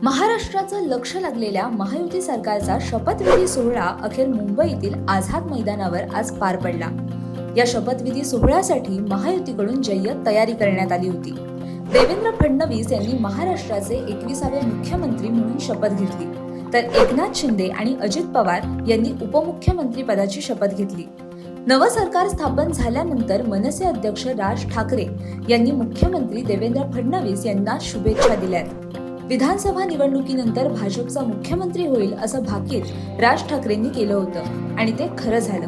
महाराष्ट्राचं लक्ष लागलेल्या महायुती सरकारचा शपथविधी सोहळा अखेर मुंबईतील आझाद मैदानावर आज पार पडला। या शपथविधी सोहळ्यासाठी महायुतीकडून जय्यत तयारी करण्यात आली होती। देवेंद्र फडणवीस यांनी महाराष्ट्राचे 21वे मुख्यमंत्री म्हणून शपथ घेतली, तर एकनाथ शिंदे आणि अजित पवार यांनी उपमुख्यमंत्री पदाची शपथ घेतली। नवं सरकार स्थापन झाल्यानंतर मनसे अध्यक्ष राज ठाकरे यांनी मुख्यमंत्री देवेंद्र फडणवीस यांना शुभेच्छा दिल्यात। विधानसभा निवडणुकीनंतर भाजपचा मुख्यमंत्री होईल असं भाकीत राज ठाकरेंनी केलं होतं आणि ते खरं झालं।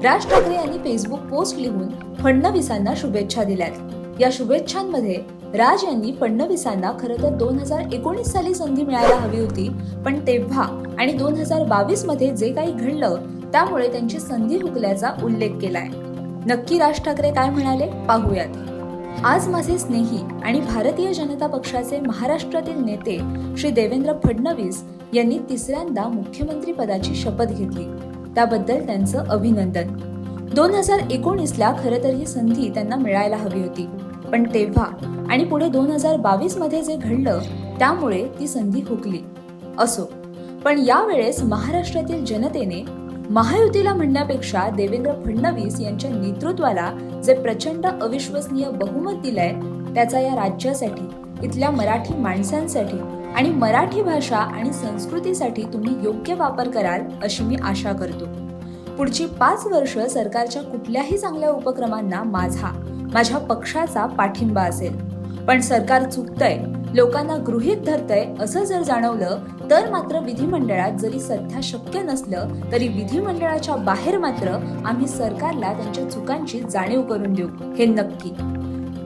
राज ठाकरे यांनी फेसबुक पोस्ट लिहून फडणवीसांना शुभेच्छा दिल्यात। या शुभेच्छांमध्ये राज यांनी फडणवीसांना खरं तर 2019 साली संधी मिळायला हवी होती, पण तेव्हा आणि 2022 मध्ये जे काही घडलं त्यामुळे त्यांची संधी हुकल्याचा उल्लेख केलाय। नक्की राज ठाकरे काय म्हणाले पाहूयात। आज माझे स्नेही आणि भारतीय जनता पक्षाचे महाराष्ट्रातील नेते श्री देवेंद्र फडणवीस यांनी तिसऱ्यांदा मुख्यमंत्री पदाची शपथ घेतली, त्याबद्दल त्यांचं अभिनंदन। 2019ला खरं तर ही संधी त्यांना मिळायला हवी होती, पण तेव्हा आणि पुढे 2022 मध्ये जे घडलं त्यामुळे ती संधी हुकली। असो, पण यावेळेस महाराष्ट्रातील जनतेने महायुतीला म्हणण्यापेक्षा देवेंद्र फडणवीस यांच्या नेतृत्वाला जे प्रचंड अविश्वसनीय बहुमत दिलंय त्याचा या राज्यासाठी, इथल्या मराठी माणसांसाठी आणि मराठी भाषा आणि संस्कृतीसाठी तुम्ही योग्य वापर कराल अशी मी आशा करतो। पुढची 5 वर्ष सरकारच्या कुठल्याही चांगल्या उपक्रमांना माझ्या पक्षाचा पाठिंबा असेल, पण सरकार चुकतंय, लोकांना गृहीत धरतंय असं जर जाणवलं तर मात्र विधिमंडळात जरी सध्या शक्य नसलं तरी विधिमंडळाच्या बाहेर मात्र आम्ही सरकारला त्यांच्या चुकांची जाणीव करून देऊ, हे नक्की।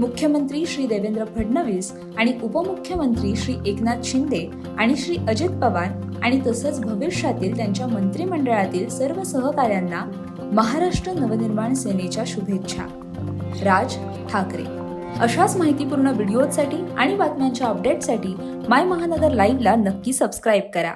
मुख्यमंत्री श्री देवेंद्र फडणवीस आणि उपमुख्यमंत्री श्री एकनाथ शिंदे आणि श्री अजित पवार आणि तसंच भविष्यातील त्यांच्या मंत्रिमंडळातील सर्व सहकाऱ्यांना महाराष्ट्र नवनिर्माण सेनेच्या शुभेच्छा। राज ठाकरे। अशाच माहितीपूर्ण व्हिडिओसाठी आणि बातम्यांच्या अपडेटसाठी माय महानगर लाईव्हला नक्की सबस्क्राईब करा।